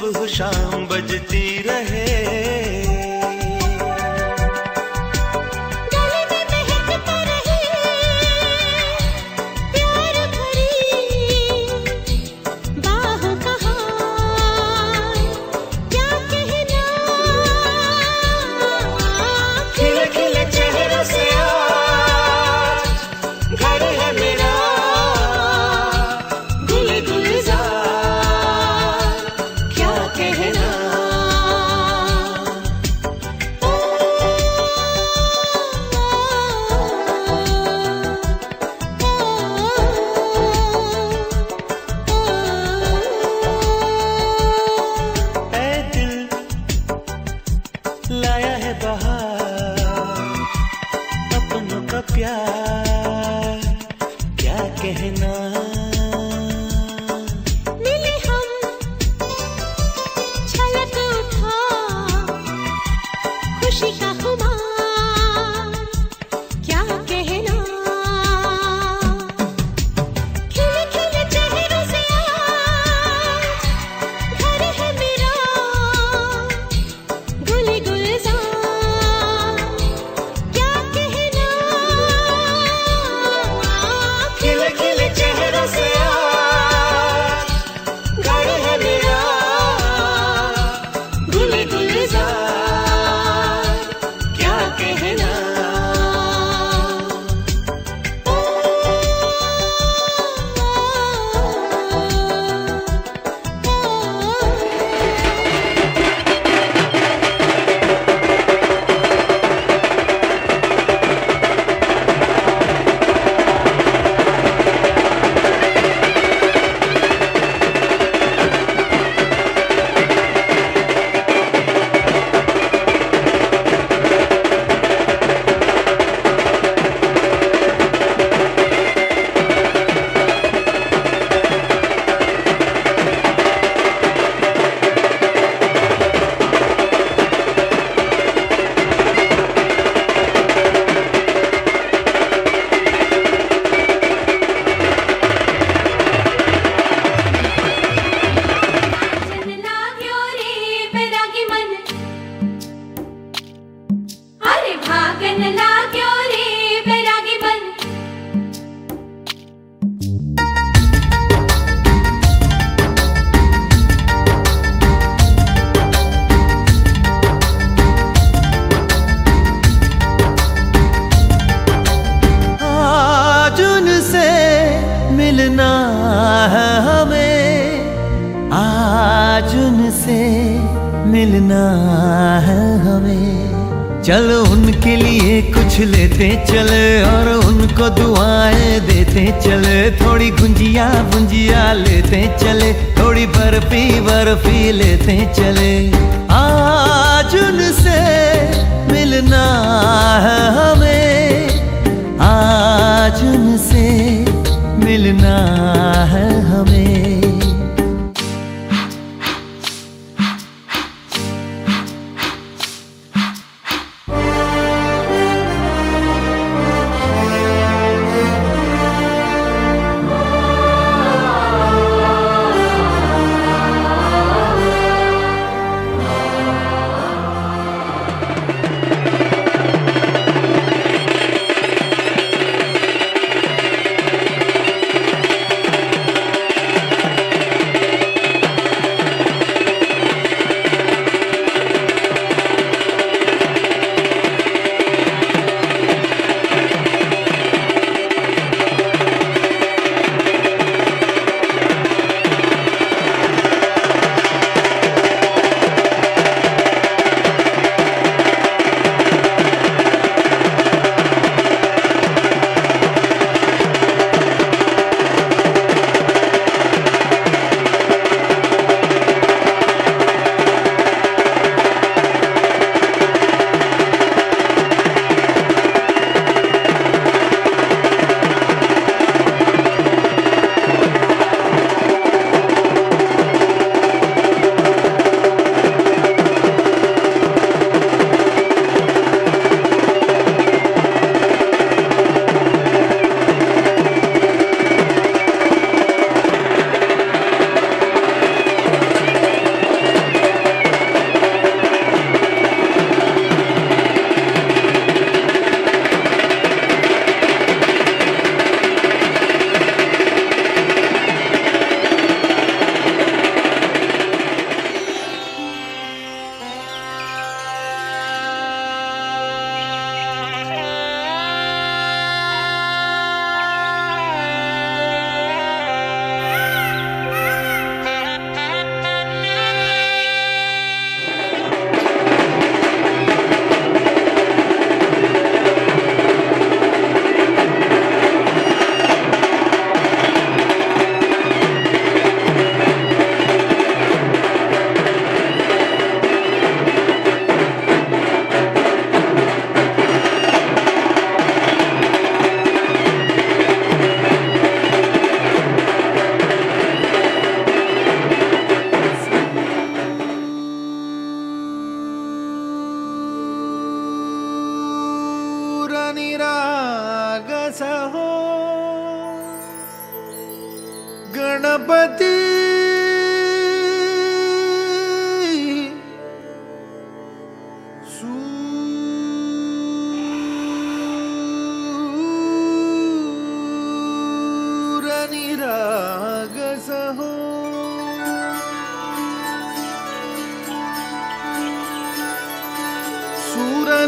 सुबह शाम बजती रहे। लाया है बहार अपनों का प्यार, क्या कहना। मिले हम छलक उठा खुशी का खुमार, क्या कहना। खिले खिले चेहरों से आज घर है मेरा, गुले गुलजार, क्या कहना। खिले खिले चेहरों से आज घर है मेरा, गुले गुलजार, क्या कहना। मिलना है हमें, आज उनसे मिलना है हमें। चलो उनके लिए कुछ लेते चले और उनको दुआएं देते चले। थोड़ी गुंजिया गुंजिया लेते चले, थोड़ी बर्फी बर्फी लेते चले। आज उनसे मिलना है हमें, आज उनसे मिलना है हमें।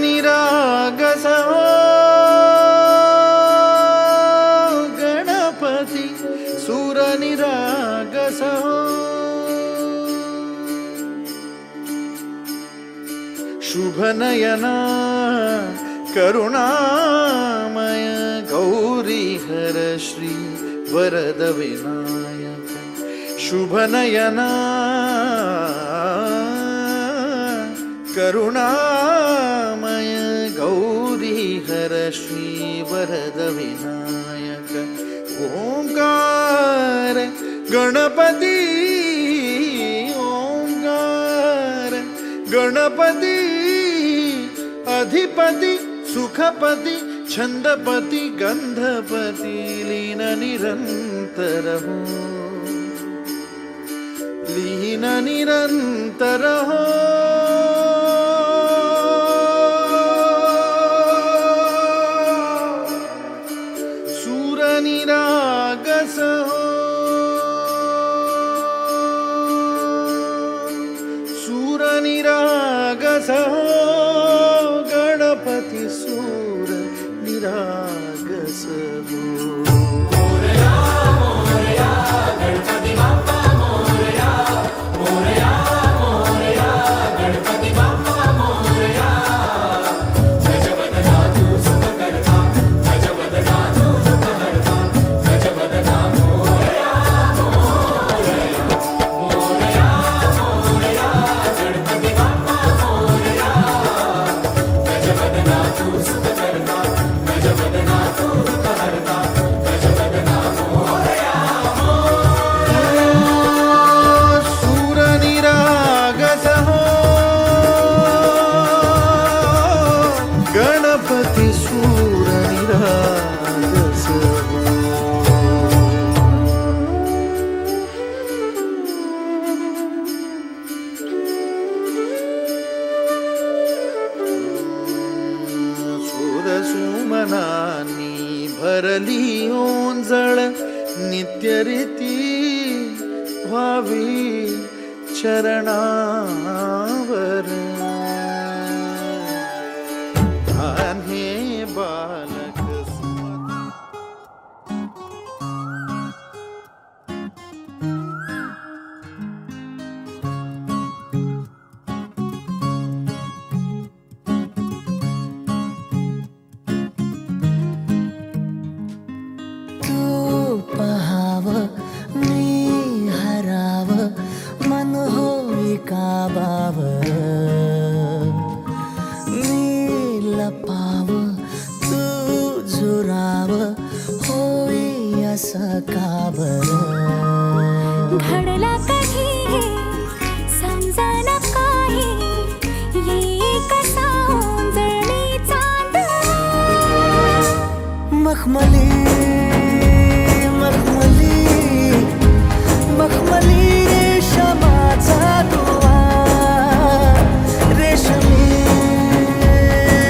निरागस हो गणपती सूर निरागस हो शुभनयना करुणामय गौरी हर श्री वरद विनायक शुभनयना करुणामय गौरी हर श्री वरद विनायक ओंकार गणपती ओंकार गणपती अधिपति सुखपति छंदपति गंधपति लीन निरंतर हो लीन निरंतर हो सूर निरागस हो सूर निरागस हो गणपती सूर निरागस हो गणपती सूर निरागस सूर सुमनानी भरली ओंजळ नित्यरीती व्हावी चरणावर हे बालक तू पहाव मी हराव मन होई काबाव मी लपाव तू झुराव होई असं का बरं घडला कधी समजना काही ये कसा ओंजळी चांद मखमली मखमली मखमली रेशमाचा दुवा रेशमी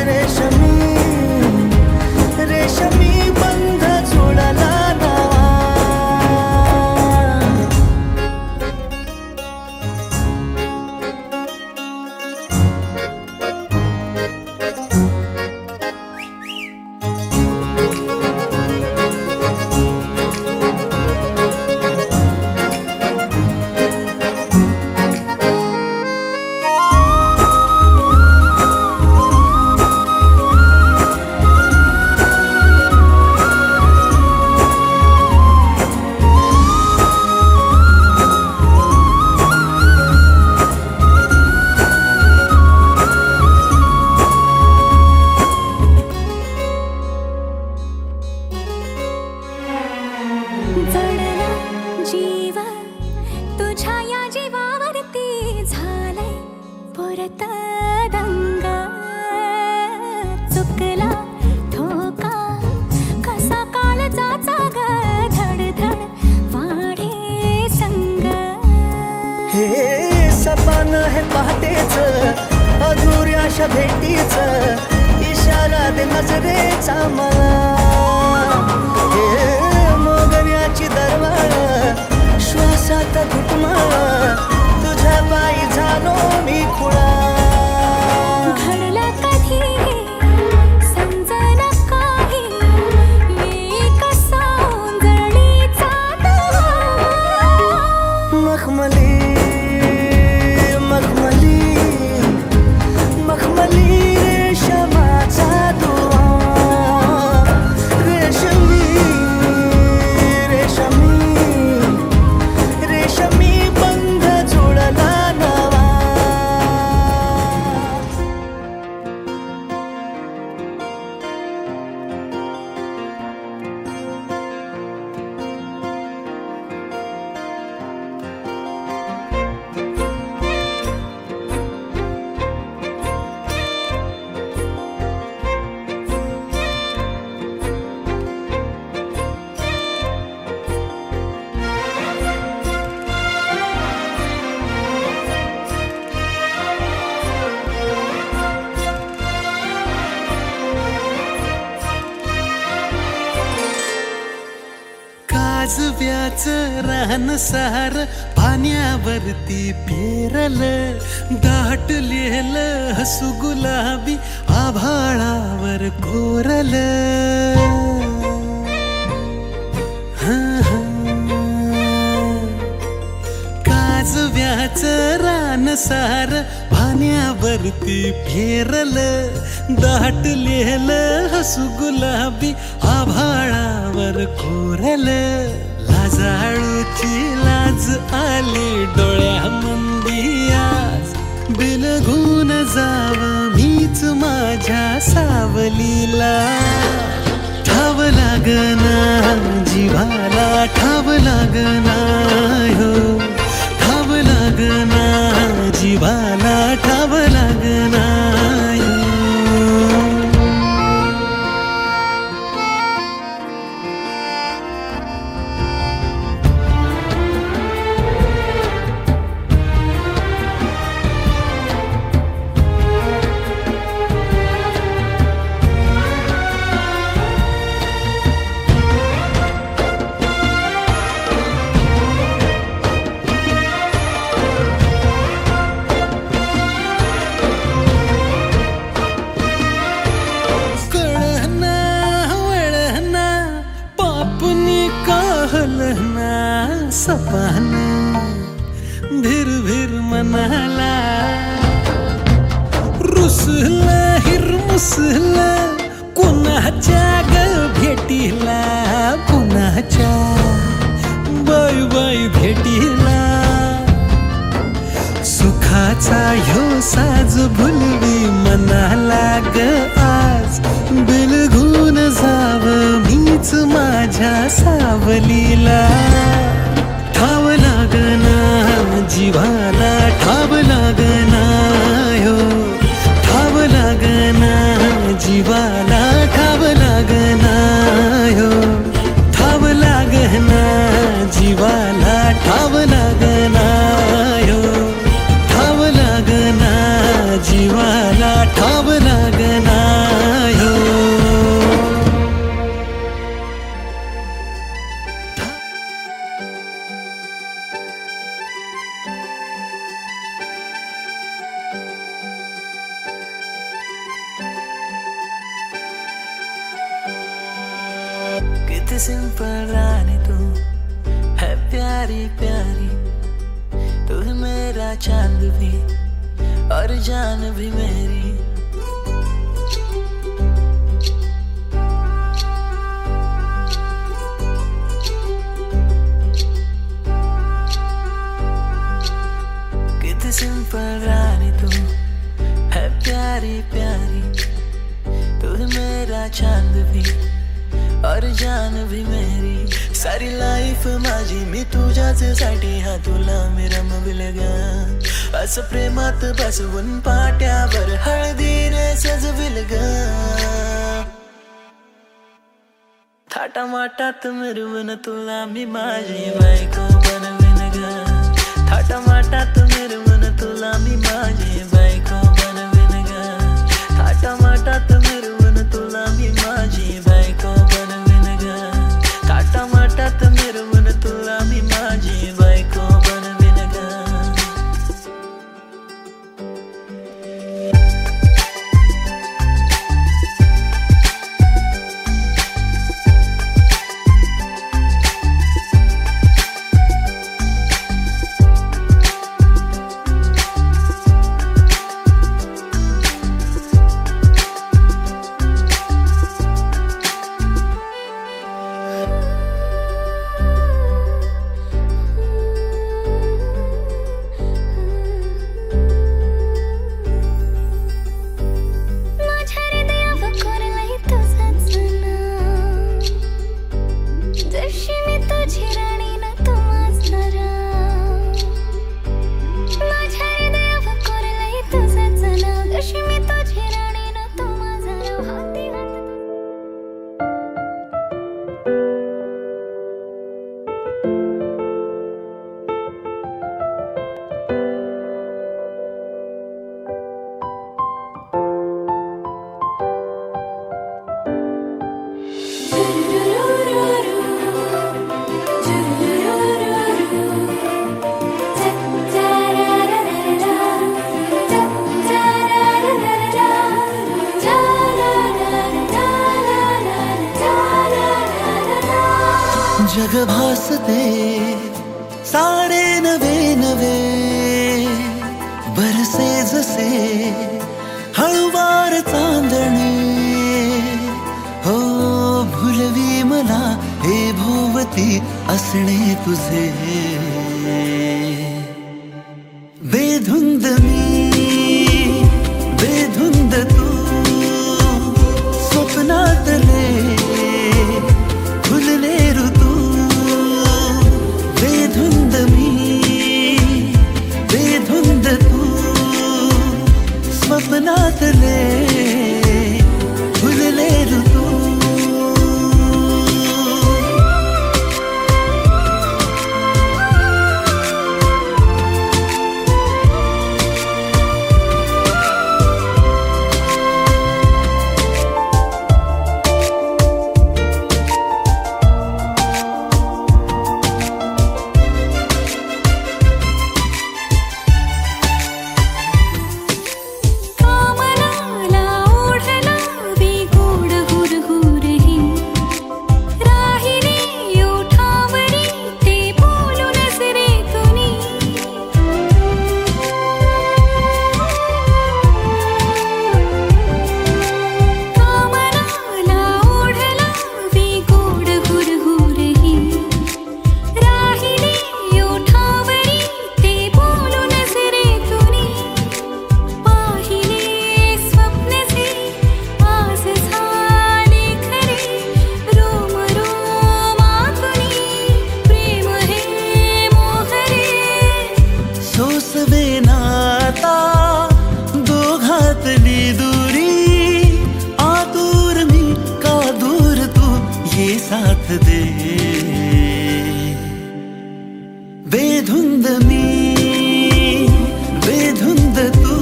रेशमी रेशमी बंध जोडला नावा जडला जीव तुझ्या या जीवावरती झालंय परत दंग चुकला ठोका कसा काळजाचा ग धडधड वाढे संग हे सपन है पहाटेच अधुऱ्याशा भेटीच इशारा दे नजरेचा मला हे मोगऱ्याची दरवाळ श्वासात घुटमाळ तुझ्या पायी झालो मी खुळा घडला कधी मखमली मखमली मखमली रेशमाचा दुवा रेशमी रेशमी रेशमी बंध जुळला नवा काजव्याचं रान सार पाण्यावरती पेरलं दाटलेलं हसू गुलाबी आभाळावर कोरलं काजव्याचं रान सार पाण्यावरती फेरलं दाटलेलं हसू गुलाबी आभाळावर कोरलं लाजाळूची लाज आली डोळ्यामंदी आज बिलगून जाव मीच माझ्या सावलीला ठाव लागना जीवाला ठाव लागना हो ठाव लागना जीवाला ठाव लागना सपान भिर भिर मनाला रुसलं हिरमुसलं कोणाच्या ग भेटीला कोणाच्या बाय बाय भेटीला सुखाचा ह्यो साज भुलवी मनाला ग आज बिलगून जाव मीच माझ्या सावलीला ठाव लागना जीवाला ठाव लागना हो ठाव लागना जीवाला ठाव लागना हो ठाव लागना जीवाला ठाव लागना हो ठाव लागना जीवाला ठाव लागना हो कितनी सिंपल रानी तू है प्यारी प्यारी तू है मेरा चांद भी और जान भी मेरी कितनी सिंपल रानी तू है प्यारी प्यारी तू है मेरा चांद भी और जान भी मेरी सारी लाईफ माझी मी तुझ्याच साठी हा तुला मी रमविल ग असं प्रेमात बसवून पाट्यावर हळदीने सजविल ग थाटामाटात मिरवून तुला मी माझी बायको बनविन ग थाटामाटात मिरवून तुला मी माझी बायको बनविन ग थाटामाटात मिरवून तुला मी माझी बायको बनविन ग थाटामाटात मिरवून तुला मी माझी बायको बनविन ग जग भासते सारे नवे नवे, बरसे जसे हळुवार चांदणे. हो भुलवी मला हे भोवती असणे तुझे. बेधुंद मी बेधुंद तू, स्वप्नातले फुलले ऋतू. बेधुंद मी बेधुंद तू, स्वप्नातले फुलले ऋतू. साथ दे. बेधुंद मी बेधुंद तू,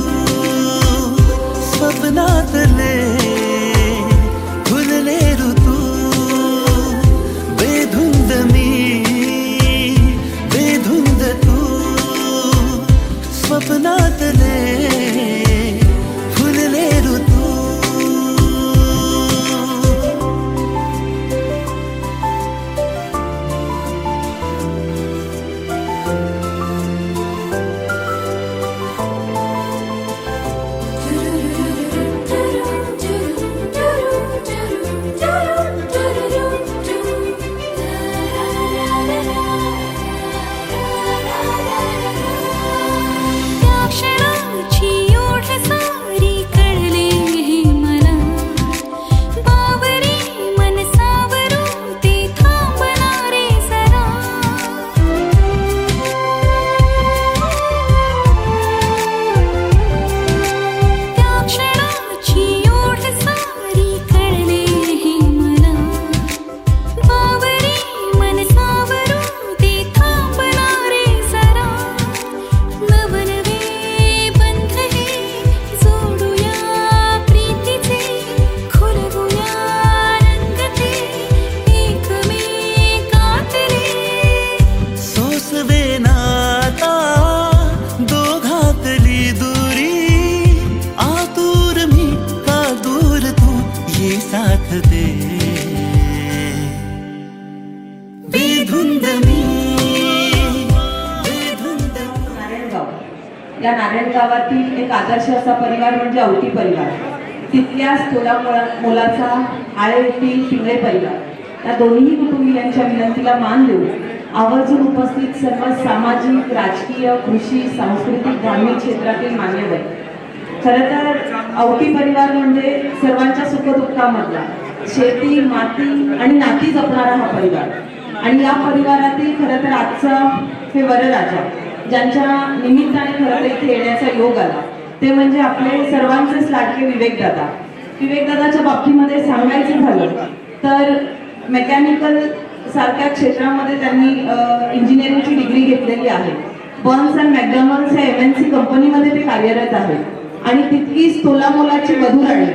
स्वप्नातले फुलले ऋतू. बेधुंद मी बेधुंद तू, स्वप्नातले फुलले ऋतू. साथ दे. बेधुंद मी बेधुंद. नारायणगाव, या नारायणगावातील एक आदर्श असा परिवार म्हणजे औटी परिवार. तिथल्याच तोला मोलाचा आळे येथील पिंगळे परिवार या दोन्ही कुटुंबियांच्या विनंतीला मान देऊन आवर्जून उपस्थित सर्व सामाजिक, राजकीय, कृषी, सांस्कृतिक, धार्मिक क्षेत्रातील मान्यवर. खरं तर औटी परिवार म्हणजे सर्वांच्या सुखदुःखामधला शेती, माती आणि नाती जपणारा हा परिवार. आणि या परिवारातील खरं तर आजचा हे वरराजा ज्यांच्या निमित्ताने खरं तर इथे येण्याचा योग आला ते म्हणजे आपले सर्वांचेच लाडके विवेकदादा. विवेकदादाच्या बाबतीमध्ये सांगायचं झालं तर मेकॅनिकल सारख्या क्षेत्रामध्ये त्यांनी इंजिनिअरिंगची डिग्री घेतलेली आहे. बर्न्स अँड मॅकडॉनल्ड्स या MNC कंपनीमध्ये ते कार्यरत आहेत. आणि तितकीच तोलामोलाची वधूराणी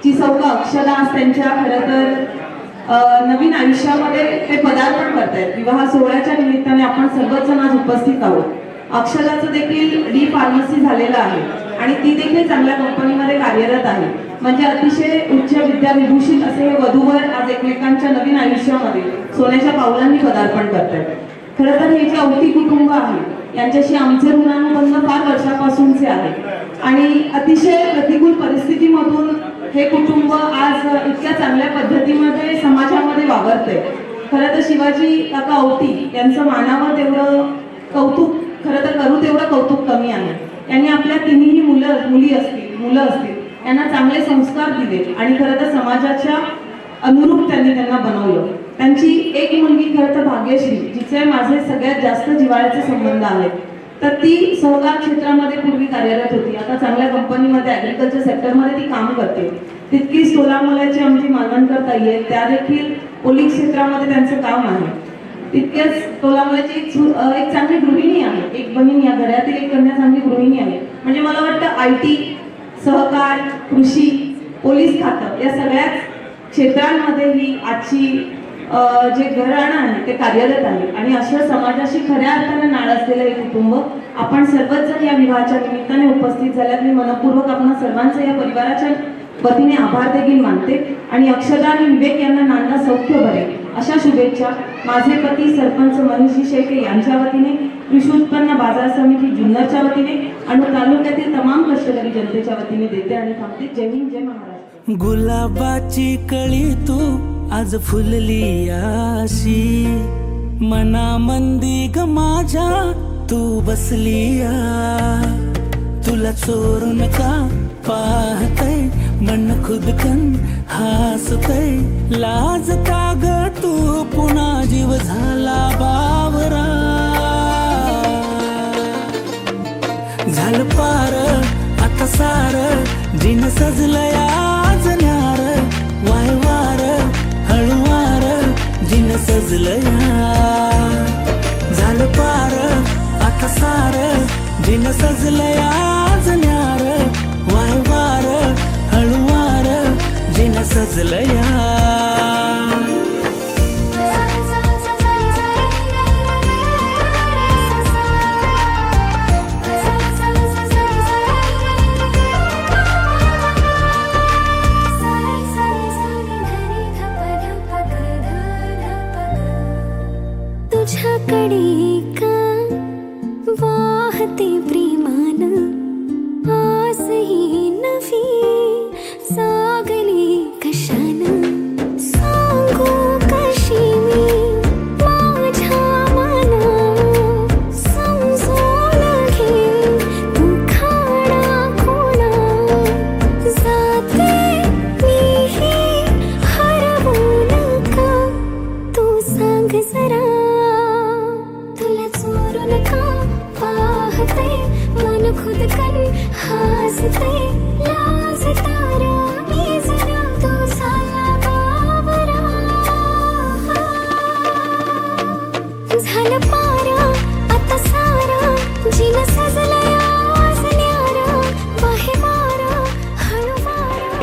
जी सौका अक्षदा आज त्यांच्या खरं तर नवीन आयुष्यामध्ये ते पदार्पण करतायत. विवाह सोहळ्याच्या निमित्ताने आपण सर्वच जण आज उपस्थित आहोत. अक्षराचं देखील डी फार्मसी झालेलं आहे आणि ती देखील चांगल्या कंपनीमध्ये कार्यरत आहे. म्हणजे अतिशय उच्च विद्याविभूषित असे हे वधूवर आज एकमेकांच्या नवीन आयुष्यामध्ये सोन्याच्या पावलांनी पदार्पण करतात. खरं तर हे जे औटी कुटुंब आहे यांच्याशी आमचे ऋणानुबंध फार वर्षापासूनचे आहे आणि अतिशय प्रतिकूल परिस्थितीमधून हे कुटुंब आज इतक्या चांगल्या पद्धतीमध्ये समाजामध्ये वावरतंय. खरं तर शिवाजी काका औटी यांचं मानावं तेवढं कौतुक, खरं तर करू तेवढं कौतुक कमी आहे. यांनी आपल्या तिन्ही मुलं असतील यांना चांगले संस्कार दिले आणि खरं तर समाजाच्या अनुरूप त्यांना बनवलं. त्यांची एक मुलगी खरं तर भाग्यश्री, जिचे माझे सगळ्यात जास्त जिव्हाळ्याचे संबंध आहेत, तर ती सहकार क्षेत्रामध्ये पूर्वी कार्यरत होती. आता चांगल्या कंपनीमध्ये ॲग्रिकल्चर सेक्टरमध्ये ती काम करते. तितकीच तोलामोलाची आमची मालवणकर ताई आहेत, त्या देखील पोलीस क्षेत्रामध्ये त्यांचं काम आहे. तितक्याच तोलामोलाची एक चांगली गृहिणी आहे, एक बहीण, या घरातील एक कन्या चांगली गृहिणी आहे. म्हणजे मला वाटतं IT, सहकार, कृषी, पोलीस खातं या सगळ्याच क्षेत्रांमध्ये ही आजची जे घराणं आहे ते कार्यरत आहे. आणि अशा समाजाशी खऱ्या अर्थाने नाळ असलेलं हे कुटुंब आपण सर्वच जण या विवाहाच्या निमित्ताने उपस्थित झाल्यात. मी मनपूर्वक आपण सर्वांचं या परिवाराच्या वतीने आभार देखील मानते आणि अक्षरा आणि विवेक यांना नांदा सौख्य भरे अशा शुभेच्छा माझे पती सरपंच मनीषी शेळके यांच्या वतीने, कृषी उत्पन्न बाजार समिती जुन्नरच्या वतीने आणि तालुक्यातील तमाम कष्टकरी जनतेच्या वतीने देते आणि थांबते. जय हिंद, जय महाराष्ट्र. गुलाबाची कळी तू आज फुलली आशी, मनामंदी ग माझ्या तू बसली आ. तुला चोरून का पाहतय मन खुदकन हसतय, लाजता ग तू पुन्हा जीव झाला बावरा. झालं पार आता सार, जिन सजलंय आज न्यार, वायवार हळुवार जिन सजलंय. झालं पार आता सार, जिन सजलंय आज न्यार, वायवार हळुवार जिन सजलंय. तुझ्याकडे का वाहते प्रेमानं आसही नवी सागली कशानं, सांगू कशी मी माझ्या मनानं, समजून घे तू खाडा खोना. जाते मीही हरवू नका, तू सांग जरा तुला चोरून का पाहते मन खुदकन हसते, लाजता मी जरा तू झाला बावरा. झालं पारा आता सारा, जिन सजलंय आज न्यारा, वाहे वारा हळुवारा.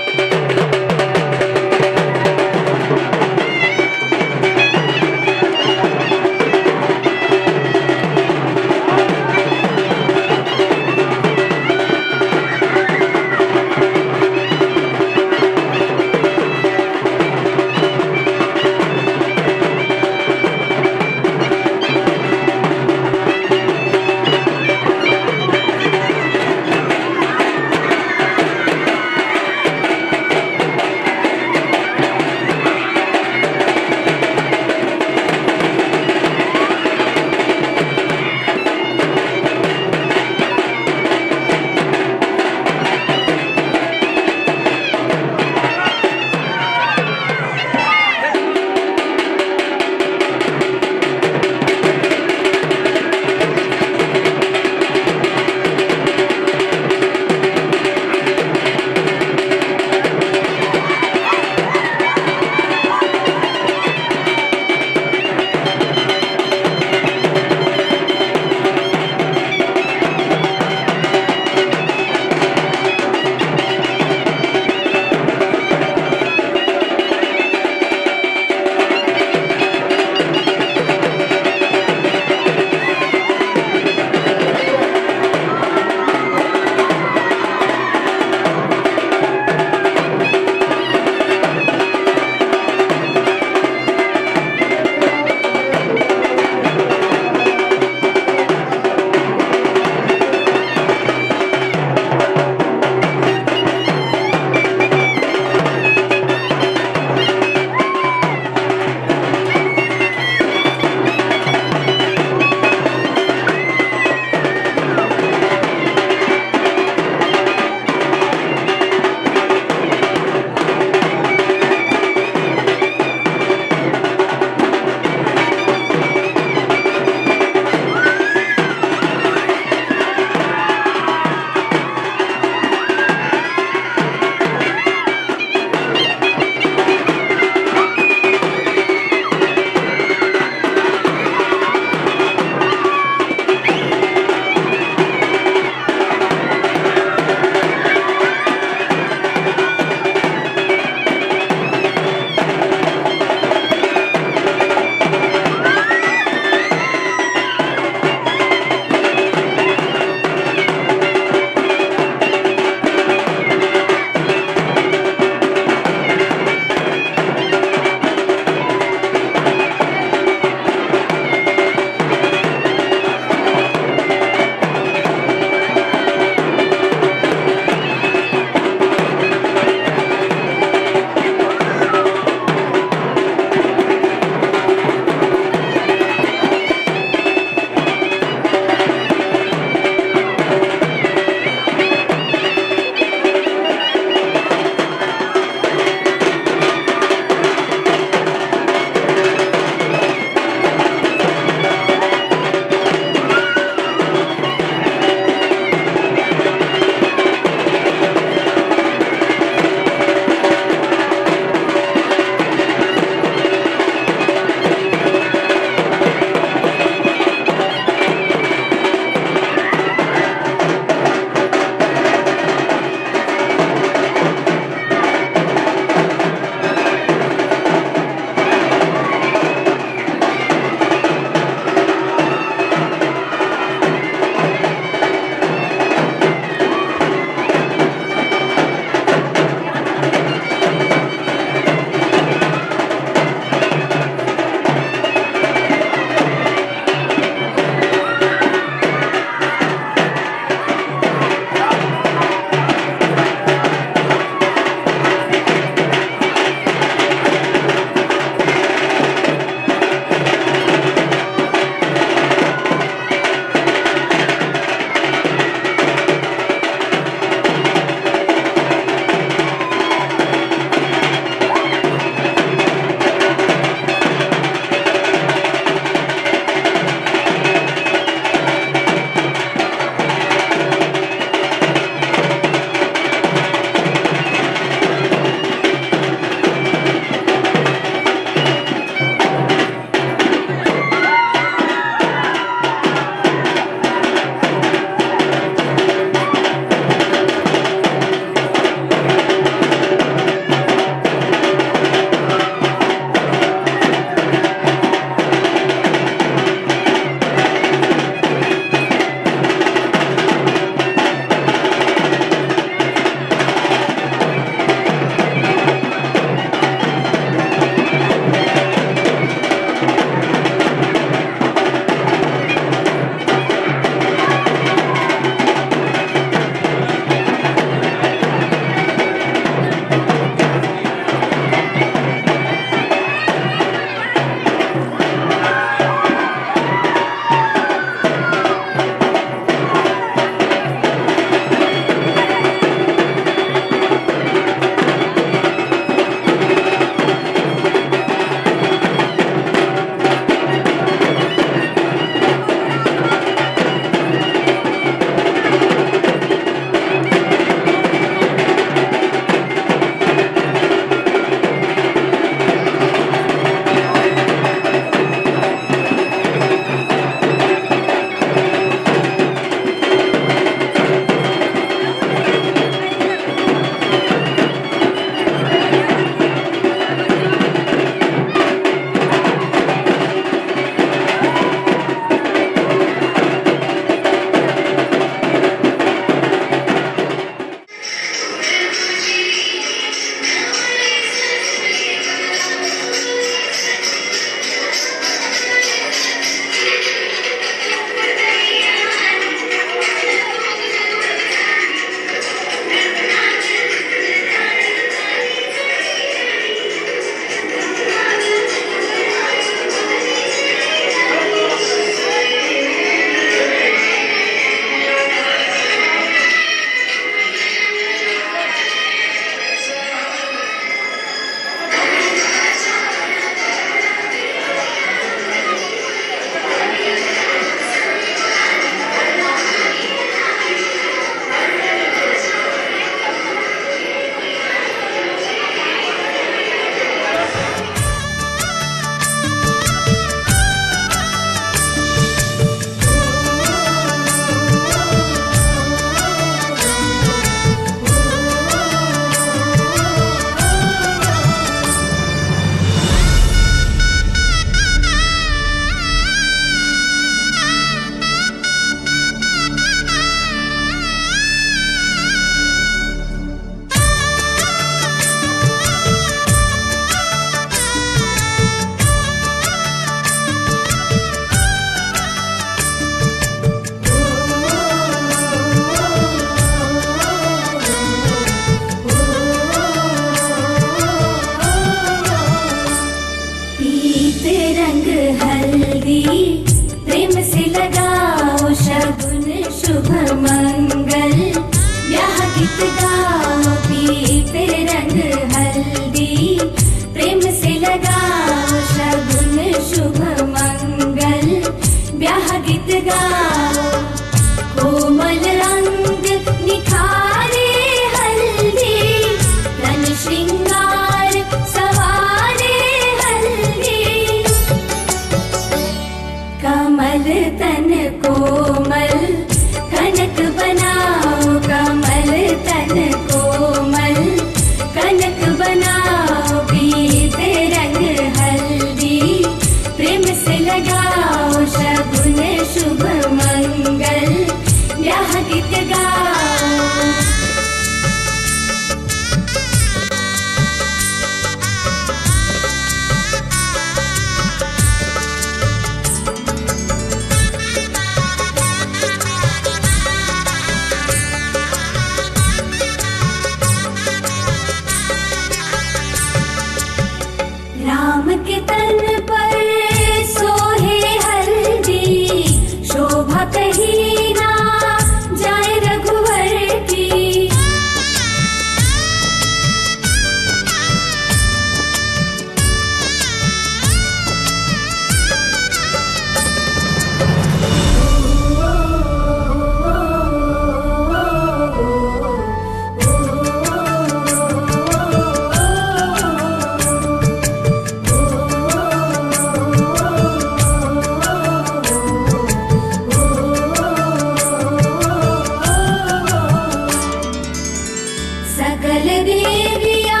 सकल देविया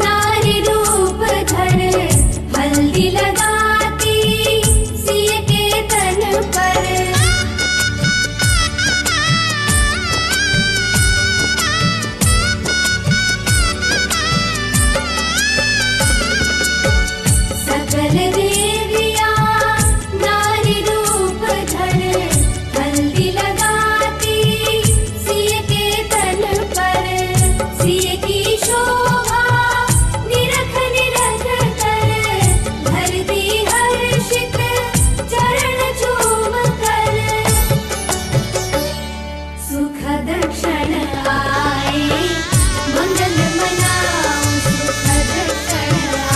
नारी रूप धर हल्दी लगाती सिय के तन पर सकल देविया नारी रूप धर हल्दी लगाती सिय के तन पर सिय की शोभा निरख निरख कर धरती हर्षित चरण चूम कर सुखद क्षण आए मंगल मनाओ सुखद क्षण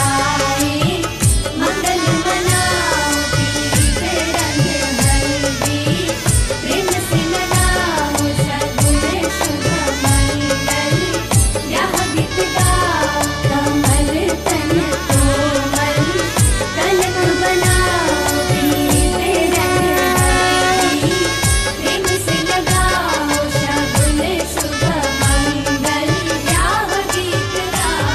आए मंगल मनाओ दीप रंग हल्दी प्रेम से लगाओ शगुन शुभ मंगल यह गीत गाओ कमल तन कोमल कनक बनाओ दीप रंग हल्दी प्रेम से लगाओ शगुन शुभ मंगल यह गीत गाओ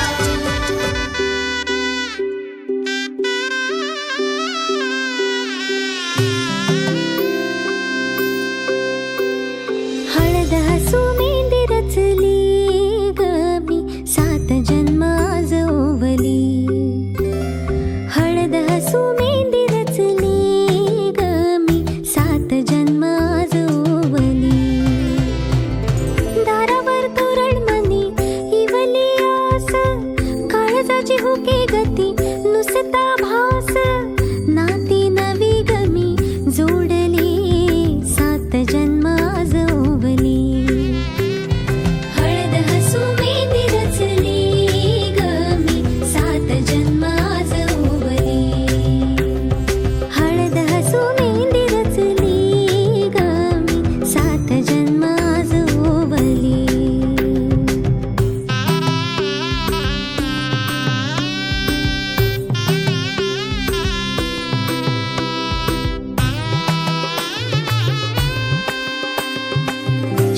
हळद हसू मेंढी रचली गमी सात जन्म आज ओवली हळद हसू मेंढी रचली गमी सात जन्म आज ओवली दारावर तोरणमणी इवली आस काळजाची हुके गती नुसता भास नाती नवी गमी जोडली सात जन्म आज ओवली हळद हसू मेंढी रचली गमी सात जन्म आज ओवली हळद हसू मेंढी रचली गमी सात जन्म आज ओवली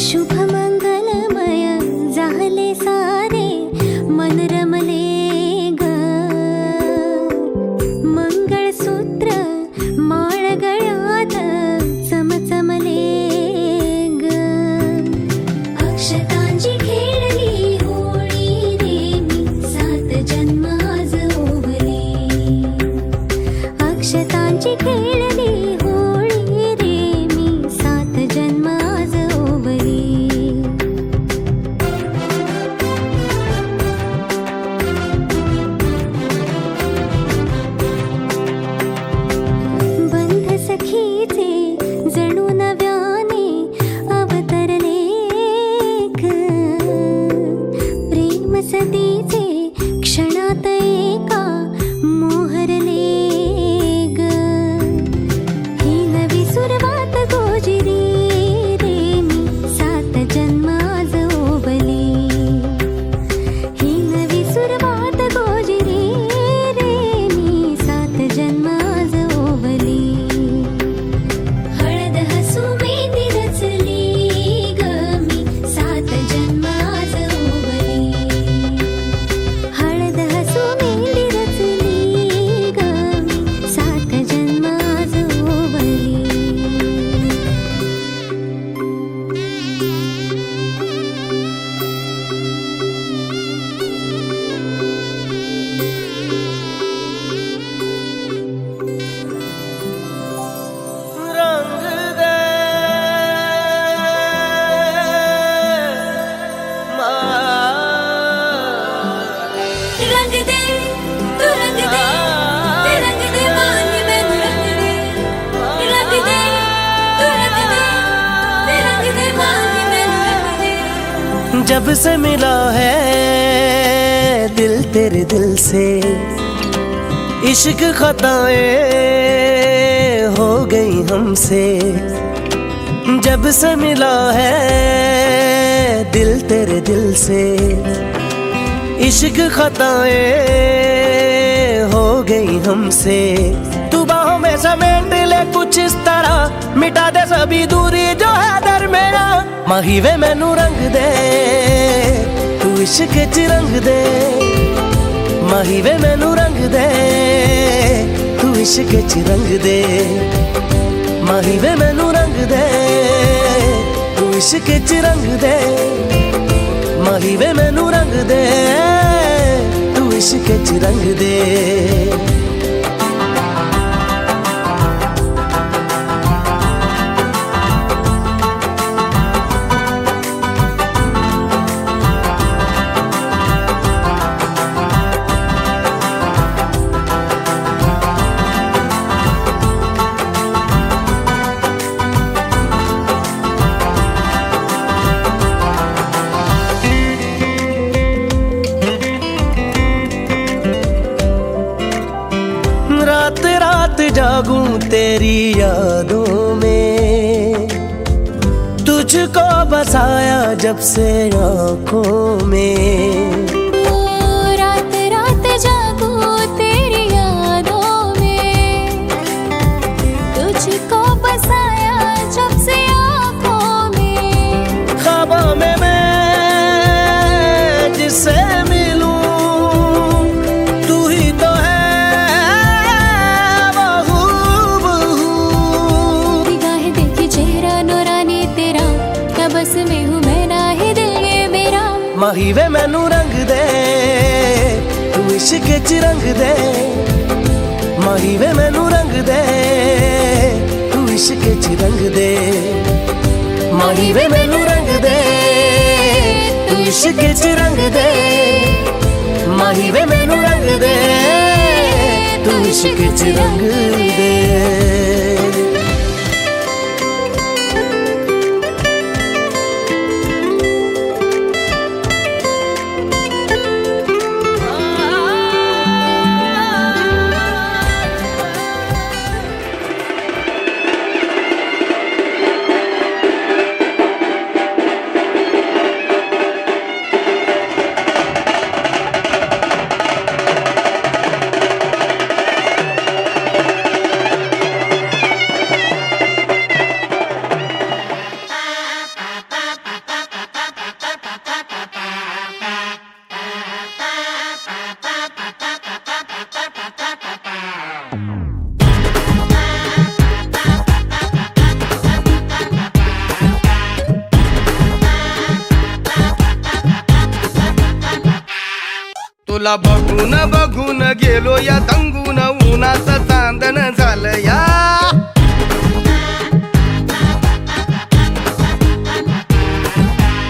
शुभ मंगलमय झाले सारे मन रमले ग मंगळसूत्र माळ गळ्यात चमचमले ग अक्षतांची खेळली होळी रे मी सात जन्म आज ओवली अक्षतांची खेळली होळी रे मी सात जन्म आज ओवली बंध सखीचे जणू नव्याने अवतरले ग प्रेम सतीचे क्षणात एका मोहरले ग ही नवी सुरवात गोजिरी रे मी सात जन्म आज ओवली ही नवी सुरवात गोजिरी रे मी सात जन्म आज ओवली हळद हसू मेंढी रचली गमी सात जन्म आज ओवली हळद हसू मेंढी रचली गमी सात जन्म आज ओवली रंग दे रंग दे तू रंग दे ते रंग दे मांग मैनू रंग दे रंग दे तू रंग दे ते रंग दे मांग मैनू रंग दे जब से मिला है दिल तेरे दिल से इश्क खताएं हो गई हमसे जब से मिला है दिल तेरे दिल से इश्क खताएं हो गई हमसे तू बाहों में समेट ले कुछ इस तरह मिटा दे सभी दूरी जो है दरमियां माही वे मैनू रंग दे तू इश्क च रंग दे माही वे मैनू रंग दे तू इश्क च रंग दे माही वे मैनू रंग दे तू इश्क च रंग दे माही वे मैनू रंग दे तू इश्क च रंग दे रात रात जागूं तेरी यादों में तुझको बसाया जब से आँखों में रात रात जागूं तेरी यादों में तुझको बसाया जब से आँखों में ख्वाबों में मैं जिससे मिलूं तू ही तो है वो हूबहू निगाहें देखी चेहरा नूरानी तेरा क्या बस में हूँ मैं ना ही दिल ये मेरा माही वे मैनू रंग दे तू इश्क च रंग दे माही वे मैनू रंग दे तू इश्क च रंग दे माही वे मैनू रंग दे तू इश्क च रंग दे माही वे मैनू रंग दे तू इश्क च रंग दे तुला बघून बघून गेलो या दंगून उन्हाचं चांदण झालं या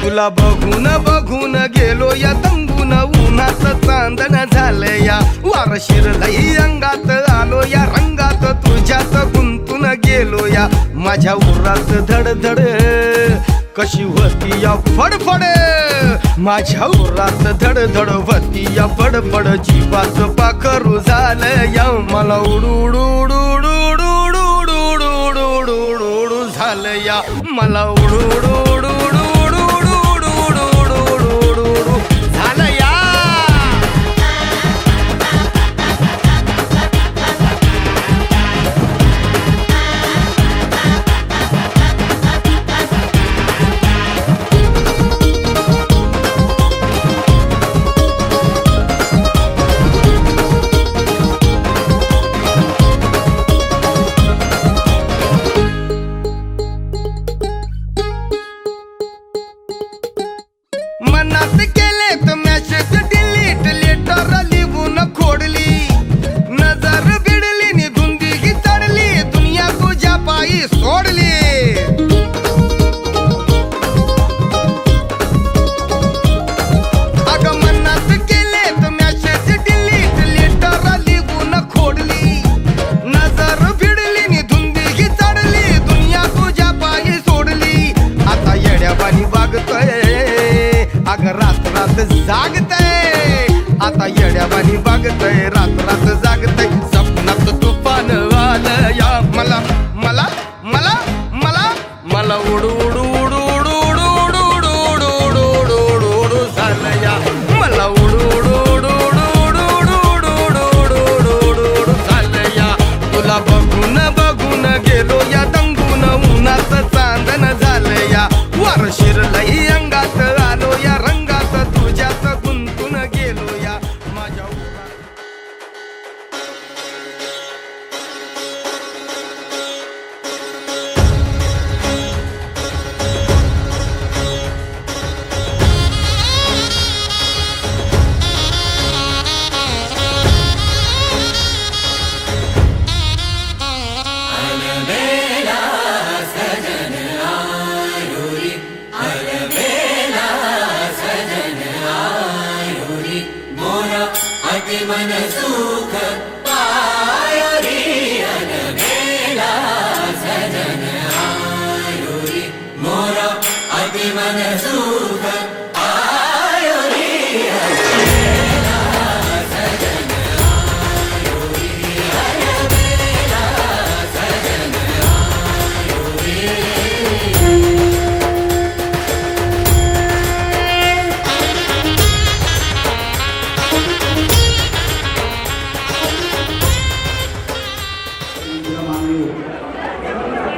तुला बघून बघून गेलो या दंगून उन्हाचं चांदण झालं या वार शिरलई अंगात आलो या रंगात तुझ्यात गुंतून गेलो या माझ्या उरात धडधड कशी होती या फडफड माझ्या उरात धडधड होती या फडफड जीवाचं पाखरू झालं या मला उडू झालं या मला उडू झालं या मनात केले तर मॅसेज डिलीट लेटर लिहून खोडली नजर बिडली निघून दिगी चढली दुनिया तुझ्या पायी सोडली अगं मनात केले तर मॅसेज डिलीट लेटर लिहून खोडली नजर बिडली निघून दिगी चढली दुनिया तुझ्या पायी सोडली आता येड्यावानी वागतोय अगं रात रात जागतय आता येड्यावानी वागतय रात रात जागतय स्वप्नात तुफान आलं या मला मला मला मला मला उडू उडू उडू उडू उडू उडू उडू उडू उडू उडू उडू झालं या मला उडू उडू उडू उडू उडू उडू उडू उडू उडू उडू उडू झालं या तुला बघून बघून गेलो या दंगून उन्हाचं चांदण झालं या वार शिरलई अंगात आलो या रंगात तुझ्यात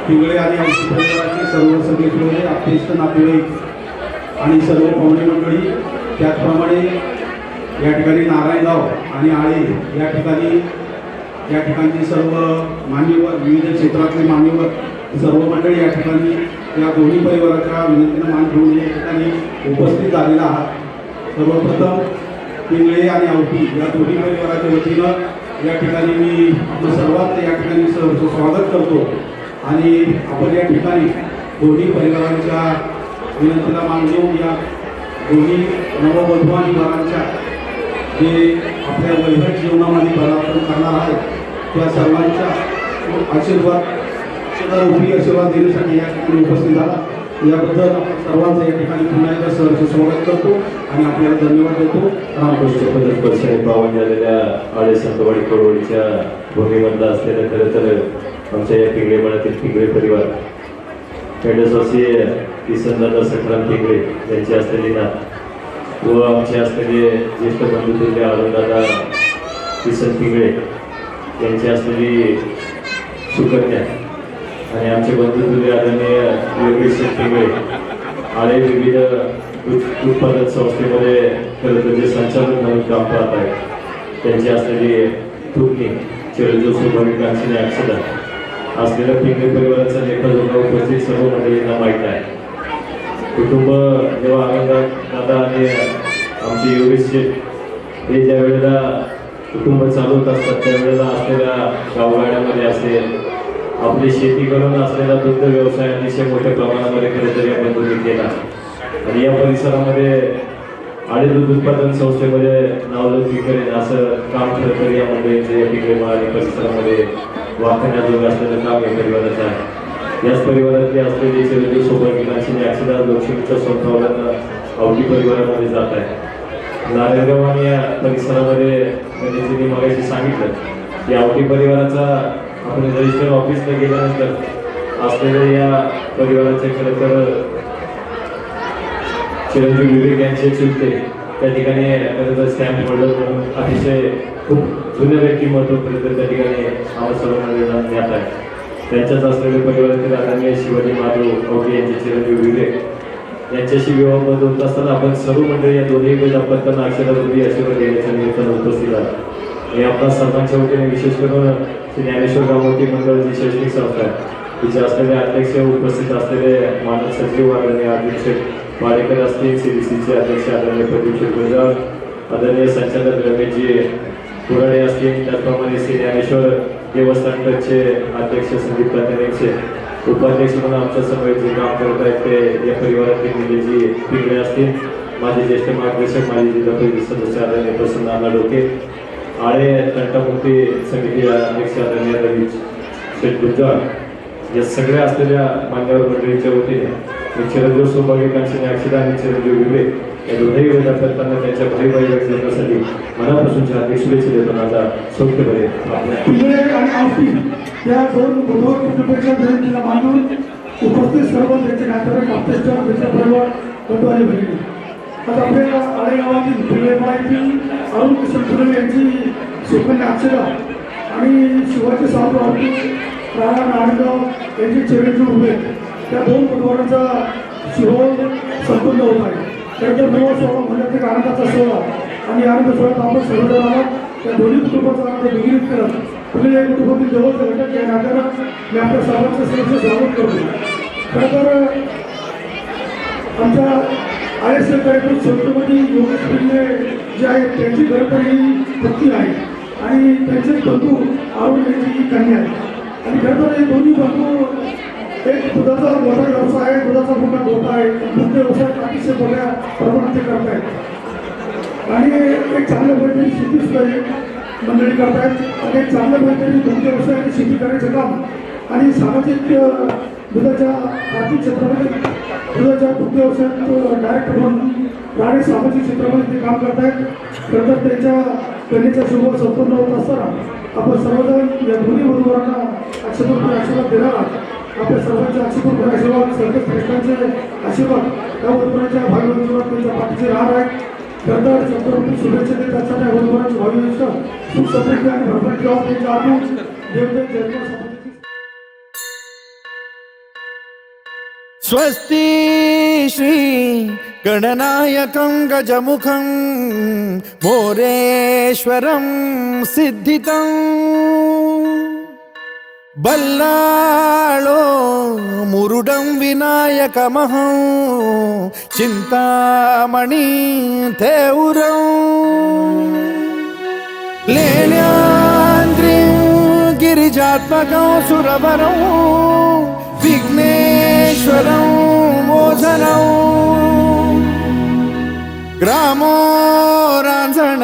पिंगळे आणि आमची परिवाराचे सर्व सदस्य आपले नातेवाईक आणि सर्व पाहुणे मंडळी, त्याचप्रमाणे या ठिकाणी नारायणगाव आणि आळे या ठिकाणचे सर्व मान्यवर, विविध क्षेत्रातले मान्यवर सर्व मंडळी या ठिकाणी या दोन्ही परिवाराच्या विनंतीनं मान घेऊन या ठिकाणी उपस्थित झालेला आहात. सर्वप्रथम पिंगळे आणि आवटी या दोन्ही परिवाराच्या वतीनं या ठिकाणी मी आपलं सर्वात या ठिकाणी स्वागत करतो आणि आपण या ठिकाणी दोन्ही परिवारांच्या विनंतीला मान देऊन या दोन्ही नववधू आणि वरांच्या जे आपल्या वैवाहिक जीवनामध्ये पदार्पण करणार आहेत त्या सर्वांच्या आशीर्वाद देण्यासाठी या ठिकाणी उपस्थित झाला. याबद्दल आपण सर्वांचं या ठिकाणी पुन्हा एकदा सहर्ष स्वागत करतो आणि आपल्याला धन्यवाद देतो. रामकृष्ण वर्षाने पावन झालेल्या आळे संतवाडी कोळवडीच्या भूमीमधला असलेल्या खरं तर आमच्या या पिंगळे मळातील पिंगळे परिवार कैलासवासी किसनदादा सखाराम पिंगळे यांचे असलेली नात व आमचे असलेले ज्येष्ठ बंधुतुल्य अरुणदादा किसन पिंगळे यांची असलेली सुकन्या आणि आमचे बंधुतुल्य आदरणीय योगेश पिंगळे आळे विविध उत्पादन संस्थेमध्ये खरं तर जे संचालक म्हणून काम पाहत आहेत त्यांची असलेली तुकणी चिरंजीव स्वाभाविक कांक्षी अक्षदा असलेल्या पिंगळे परिवाराचा लेखाजोखा उपस्थित सर्व मंडळींना माहीत आहे. कुटुंब जेव्हा आनंदात दादा आणि आमचे योगेश हे ज्या वेळेला कुटुंब चालवत असतात त्यावेळेला असलेल्या गावगाड्यामध्ये असेल आपली शेती करून असलेला दुग्ध व्यवसाय अतिशय मोठ्या प्रमाणामध्ये खरं तर या बंधूंनी केला आणि या परिसरामध्ये आळे दूध उत्पादन संस्थेमध्ये नावलौकिक करेन असं काम खरं तर या मंडळींचे या पिंगळे आणि परिसरामध्ये वाखण्याजोगं असलेलं काम या परिवाराचं आहे. याच परिवारातली असलेली चिरंजीव सौभाग्यकांची अक्षदा लक्ष्मीच्या संस्थावाला आवडी परिवारामध्ये जात आहे. नारायणगाव आणि या परिसरामध्ये गणेशजींनी मगाशी सांगितलं की आवडी परिवाराचा आपण रजिस्टर ऑफिसला गेल्यानंतर असलेल्या या परिवाराचे खरं तर चिरंजीव विवेक यांचे चुलते त्या ठिकाणी खरं तर स्टॅम्प होल्डर म्हणून अतिशय खूप जुन्या व्यक्तिमत्व खरं तर त्या ठिकाणी आम्हाला सर्वांना ज्ञात आहे. त्यांच्याच असलेल्या परिवारातील आदरणीय शिवाजी महादेव आवटे यांचे चिरंजीव विवेक यांच्याशी विवाहबद्ध होत असताना आपण सर्व मंडळी या दोन्ही दाम्पत्यांना अक्षराबद्धी आशीर्वाद देण्याच्या निमित्तानं उपस्थित आहात. हे आपल्या सर्वांच्या वतीने विशेष करून श्री ज्ञानेश्वर गावोटी मंडळ जी शैक्षणिक संस्था आहे तिचे असलेले अध्यक्ष उपस्थित असलेले मानद सचिव आदरणीय अध्यक्ष वाडेकर असतील, CDCचे अध्यक्ष आदरणीय प्रदीप गुजराल, आदरणीय संचालक रमेशजी कुराडे असतील, त्याचप्रमाणे श्री ज्ञानेश्वर देवस्थान ट्रस्टचे अध्यक्ष संदीप कांदेचे उपाध्यक्ष म्हणून आमच्या समोर जे काम करत आहेत ते या परिवारातील निलेजी पिंगळे असतील, माझे ज्येष्ठ मार्गदर्शक माजी जिल्हा परिषद सदस्य आदरणीय प्रसन्न अण्णा डोके, आळे तंटामुक्ती समिती अध्यक्ष आदरणीय रवी शेठ गुजराल या सगळ्या असलेल्या मान्यवर मंडळींच्या वतीने चिरंजीव सौभाग्यकांक्षी अक्षदा आणि चिरंजीव विवेक या दोन्ही विद्यार्थ्यांना त्यांच्या भाईभाई जगण्यासाठी मनापासूनच्या हार्दिक शुभेच्छा देतो. माझा सौख्य बरे पिंगळे आणि आवटी या दोन बुधवार कुटुंबाच्या जयंतीला मानून उपस्थित सर्व त्यांचे नातेवाईक आपल्या मित्रपरिवार बंधू आणि बहिणी. आता आपल्या आळे गावातील पिंगळे माहिती अरुण किशन पिंगळे यांची सुकन्या अक्षरा आणि शिवाजी साहेब आवटी राणा नारायणगाव यांची चिरंजीव विवेक त्या दोन बुधवाराचा शिहोर संपन्न होत आहे. त्यानंतर नवा सोहळा म्हणजे एक आनंदाचा सोहळा आणि आनंद सोहळ्यात आपण सर्वजण आहोत. त्या दोन्ही कुटुंबाचा आनंद विहिरीत करत पुढे कुटुंबातील जवळचे घटक या नात्यानं मी आपल्या सर्वांचं सहर्ष स्वागत करतो. खरं तर आमच्या आळे सहकार्यातून छत्रपती योगेश पिंगळे जे आहेत त्यांची खरं ही पत्नी आहे आणि त्यांचे बंधू अरुण यांची ही कन्या आहे. आणि खरं तर हे दोन्ही बंधू एक दुधाचा मोठा व्यवसाय आहे, दुधाचा मोठा धोका आहे, दुग्ध व्यवसाय अतिशय मोठ्या प्रमाणात ते करत आहेत. आणि एक चांगल्या पद्धतीने शेती सुद्धा मंडळी करतायत आणि एक चांगल्या पद्धतीने दुग्ध व्यवसायाने शेती करायचं काम आणि सामाजिक दुधाच्या आर्थिक क्षेत्रामध्ये दुधाच्या दुग्ध व्यवसायात डायरेक्टर म्हणून आणि सामाजिक क्षेत्रामध्ये ते काम करतायत. खरं तर त्यांच्या कलेचा शुभ संपन्न होत असताना आपण सर्वजण या दोन्ही वधूवरांना आशीर्वाद देणार आहात. आपल्या सर्वांचे आशीर्वाद आशीर्वाद सर्व श्रेष्ठांचे आशीर्वाद त्या वधूवरांच्या भावी वधूवर त्यांच्या पाठीचे राहणार आहेत. खरं तर संपूर्ण शुभेच्छा देत असताना या वधूवरांचे भावी इष्ट सुख समृद्धी आणि भरभराट गाव त्यांच्या आतून देवदेव जयंती स्वस्ति श्री गणनायकं गजमुखं मोरेश्वरं सिद्धितं बल्लाळो मुरुडं विनायकमहं चिंतामणि थेउरं लेल्याद्रिं गिरिजात्मकं सुरवरं विघ्नेश्वरं मोझनं ग्रामो रांझण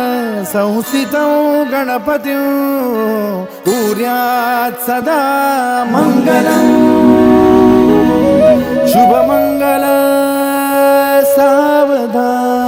संस्थितं गणपतिं कुर्यात् सदा मङ्गलं शुभमङ्गल सावधान.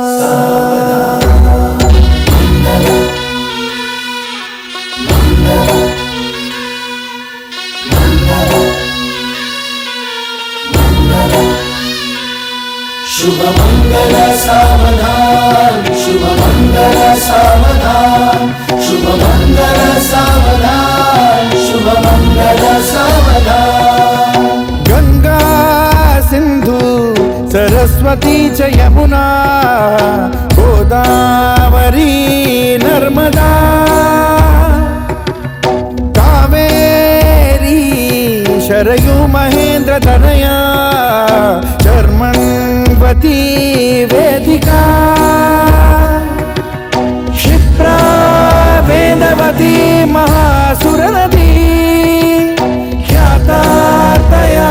शुभमंगल सावधान शुभमंगल सावधान शुभमंगल सावधान शुभमंगल सावधान. गंगा सिंधु सरस्वती च यमुना गोदावरी नर्मदा कावेरी शरयू महेंद्र तनया चर्मण्वती वेदिका क्षिप्रा वेदवती महासुरनदी ख्याता तया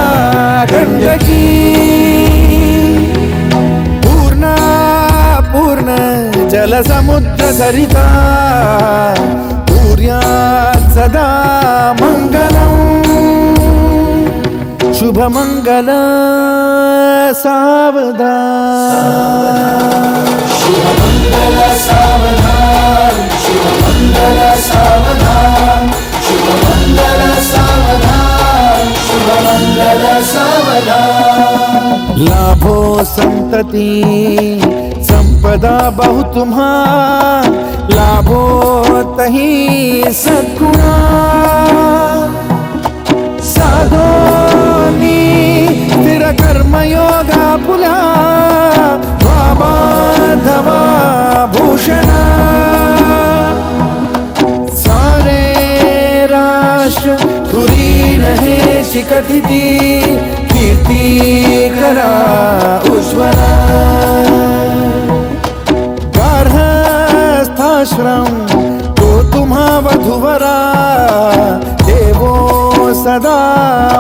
गण्डकी पूर्णा पूर्ण जलसमुद्र सरिता कुर्यात् सदा मङ्गलम् शुभमङ्गल सावधान. शुभमंगल सावधान शुभमंगल सावधान शुभमंगल सावधान शुभमंगल सावधान. लाभो संतति संपदा बहु तुम्हा लाभो तही सद्गुणा साधोनी स्थिर कर्मयोगा पुला बाबाधवा भूषणा सारे राष्ट्र तुरी रहे शिकथिती कीर्ती करा उज्ज्वला गार्हस्थाश्रम तो तुम्हा वधुवरा देवो सदा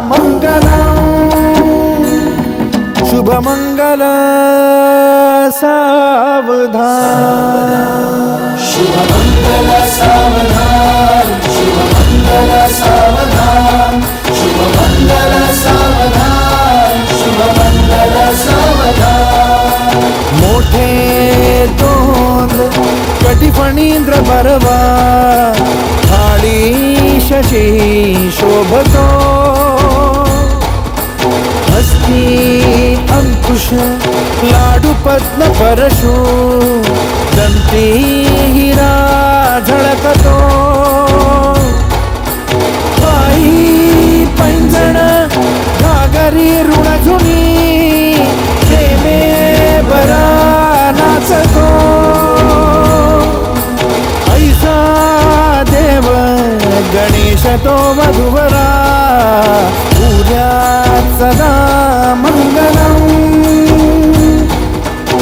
मंगलम शुभमंगल सावधान. शुभमंगल सावधान शुभमंगल सावधान शुभमंगल सावधान शुभमंगल सावधान. मोठे तोंड कटिफणींद्र बरवा थाळी शशी शोभतो हस्ती अंकुश लाडू पद्म परशु दंती हिरा झळकतो पायी पैंजण घागरी ऋणझुनी प्रेमे बरा नाचतो ऐसा देव गणेश तो वधुवरा पूज्यात् सदा मंगलम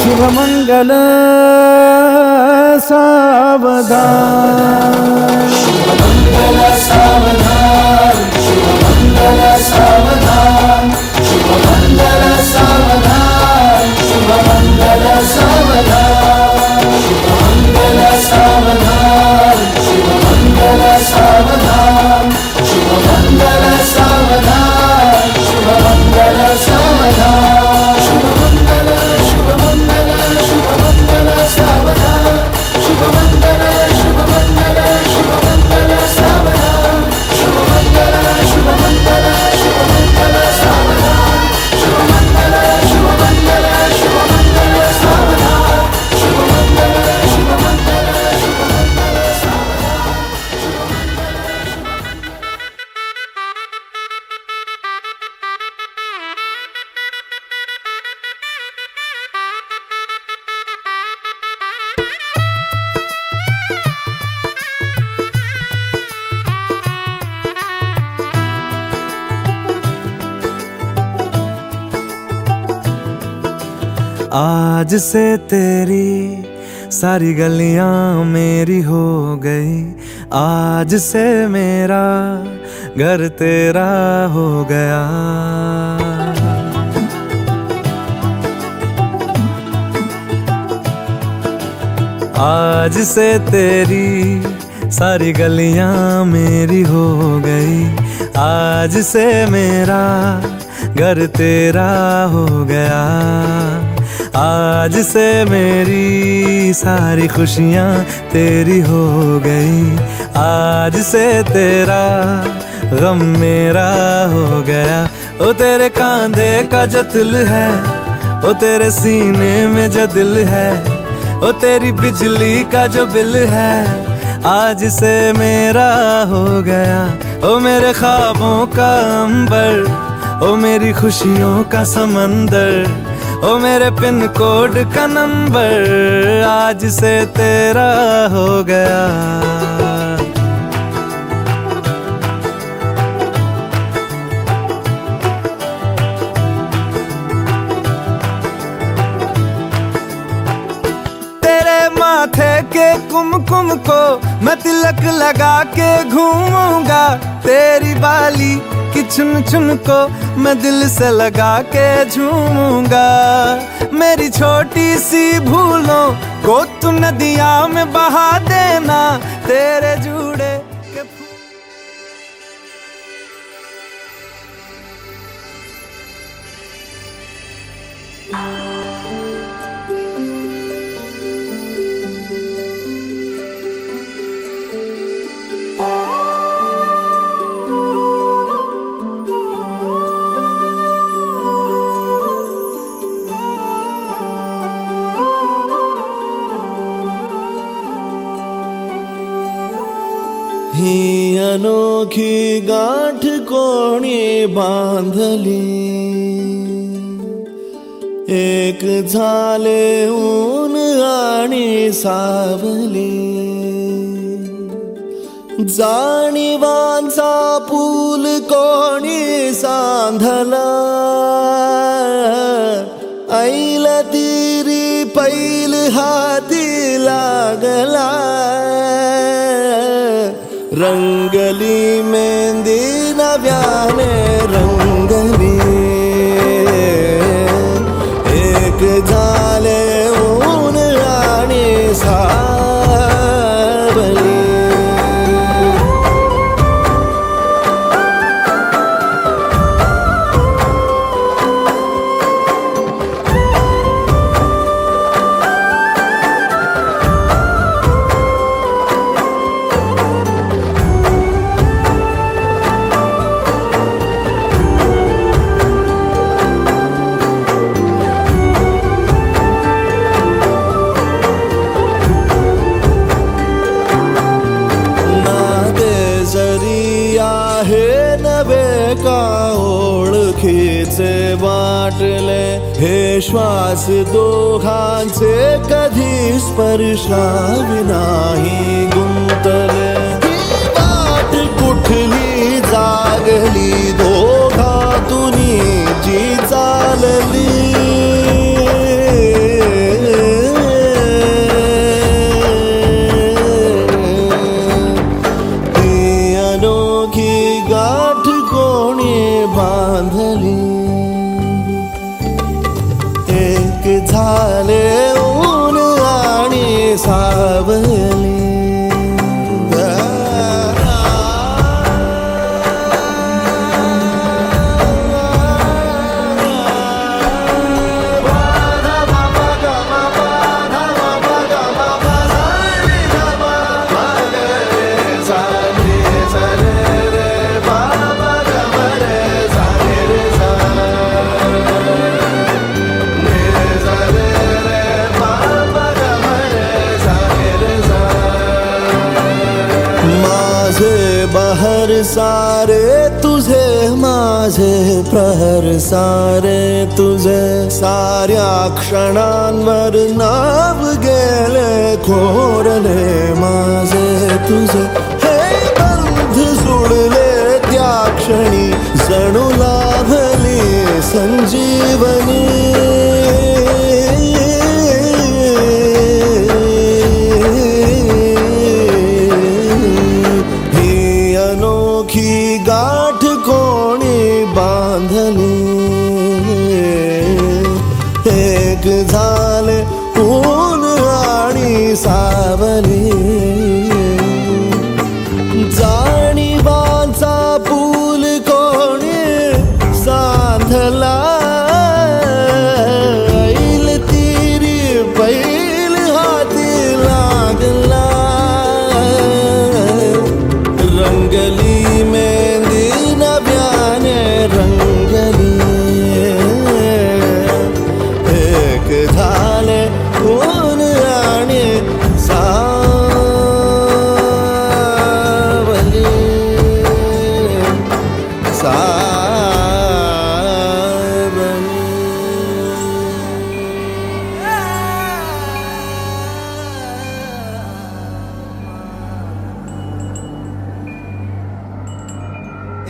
शुभमंगल सावधान. शुभमंगल सावधान शुभमंगल सावधान शुभमंगल सावधान शुभमंगल सावधान शुभमंगल आज से तेरी सारी गलियां मेरी हो गई, आज से मेरा घर तेरा हो गया। आज से तेरी सारी गलियां मेरी हो गई, आज से मेरा घर तेरा हो गया। आज से मेरी सारी खुशियां तेरी हो गई, आज से तेरा गम मेरा हो गया। ओ तेरे कांधे का जो दिल है, ओ तेरे सीने में जो दिल है, ओ तेरी बिजली का जो बिल है, आज से मेरा हो गया। ओ मेरे ख्वाबों का अंबर, ओ मेरी खुशियों का समंदर, ओ मेरे पिन कोड का नंबर, आज से तेरा हो गया। तेरे माथे के कुमकुम को मैं तिलक लगा के घूमूंगा, तेरी बाली की चुन चुन को मैं दिल से लगा के झूमूंगा। मेरी छोटी सी भूलों को तू नदिया में बहा देना, तेरे जूड़े के फूल। ही अनोखी गाठ कोणी बांधली, एक झाले ऊन आणि सावली। जाणीवांचा पूल कोणी सांधला, ऐल तिरी पैल हाती लागला। रंगली मेहंदी नव्याने रंगली, एक झाले ऊन आणि सावली। ओळखीचे वाटले हे श्वास दोघांचे, कधी स्पर्शाविनाही गुंतले। वाट कुठली जागली दोघातुनी जी चालली, ती अनोखी गाठ कोणी बांधली। एक झाले ऊन आणि सावली। बहर सारे तुझे, माझे प्रहर सारे तुझे। साऱ्या क्षणांवर नाव गेले कोरले माझे तुझे। हे बंध जुळले त्या क्षणी, जणू लाभली संजीवनी।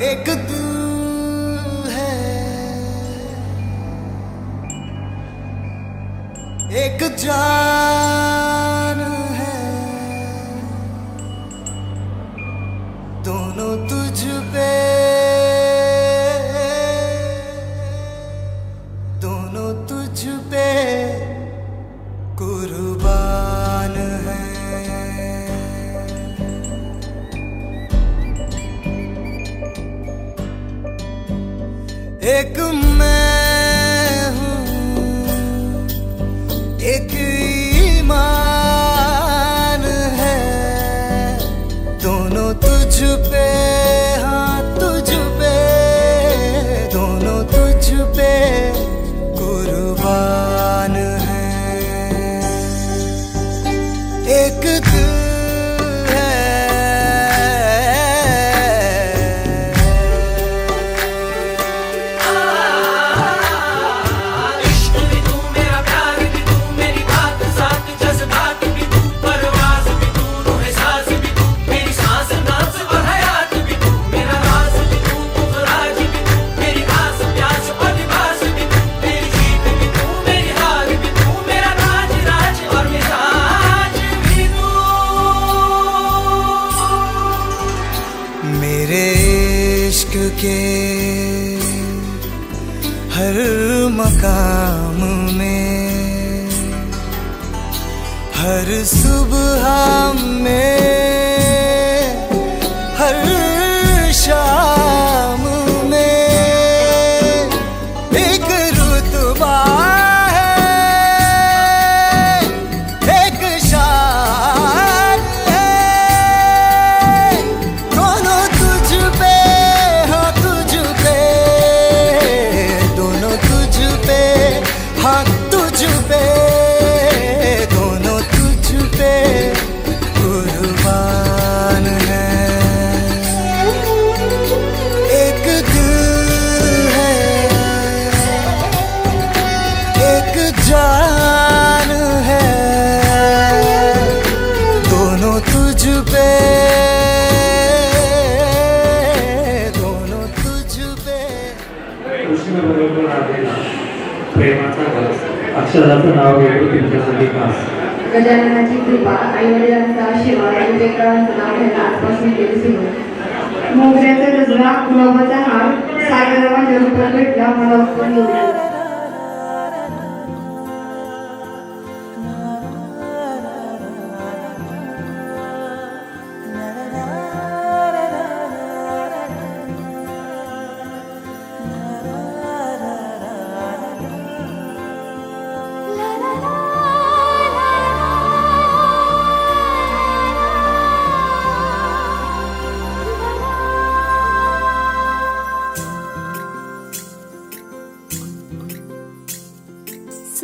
एक दिल है, एक जान है, दोनों तुझ पे, दोनों तुझ पे कुर्बान है। एक मैं हूँ, एक ईमान है, दोनों तुझ पे, हाँ तुझ पे, दोनों तुझ पे कुर्बान है। एक दिल मेरे इश्क के हर मकाम में, हर सुबह में, हर शाम में एक रुतबा है, एक शान है, दोनों तुझ पे, हाँ तुझ पे, दोनों तुझ पे, हाँ तुझ पे, दोनों तुझ पे कुर्बान है। एक दिल है, एक जान है, दोनों तुझ पे, दोनों तुझ पे। कृष्ण बरोबर आहे प्रेमाचा घास, अक्षराचं नाव घेतो तुमच्यासाठी खास. गजाननाची कृपा, आईवडिलांचा आशीर्वाद, विवेकानंदांचं नाव घ्यायला आजपासून केली सुरुवात. मोगऱ्याचा गजरा, गुलाबाचा हार, सागर माझ्या रूपात भेटला, मला उत्पन्न होईल.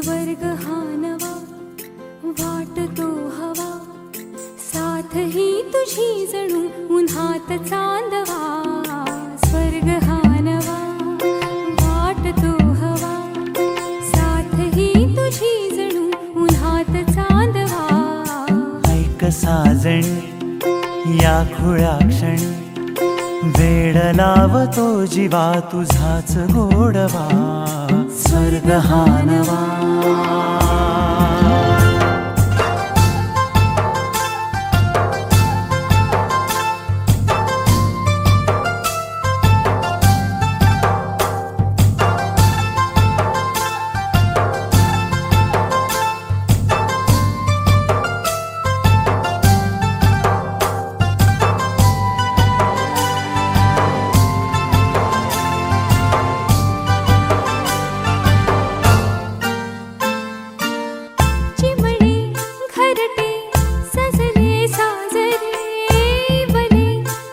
स्वर्ग हा नवा वाटतो हवा, साथ ही तुझी जणू उन्हात चांदवा. स्वर्ग हा नवा वाटतो हवा, साथ ही तुझी जणू उन्हात चांदवा. ऐक साजणी या खुळ्या क्षणी, वेड लावतो जीवा तुझाच गोडवा. स्वर्ग हा नवा.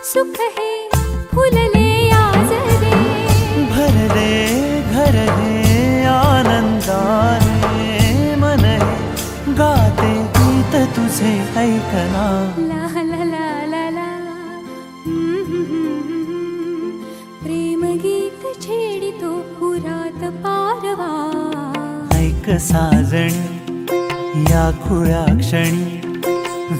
सुख है फुलले आजरे, भरले घर हे आनंदाने, मन हे गाते गीत तुझे ऐकना. ला ला ला ला ला, प्रेम गीत छेडितो पुरात पारवा. ऐक साजणी या खुळ्या क्षणी,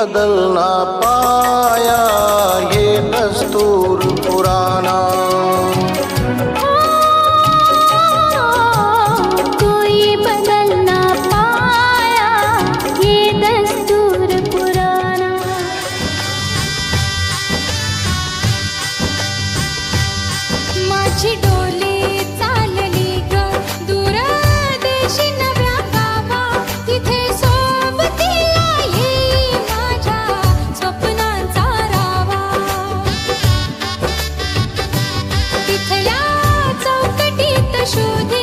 बदलना पाया ये दस्तूर पुराना। कोई बदल ना पाया ये दस्तूर पुराना। माझी डोली चालली ग दूर देशी नव्या गावा, तिथे सोबतीला येई माझ्या स्वप्नांचा रावा। तिथल्या चौकटीत शोधे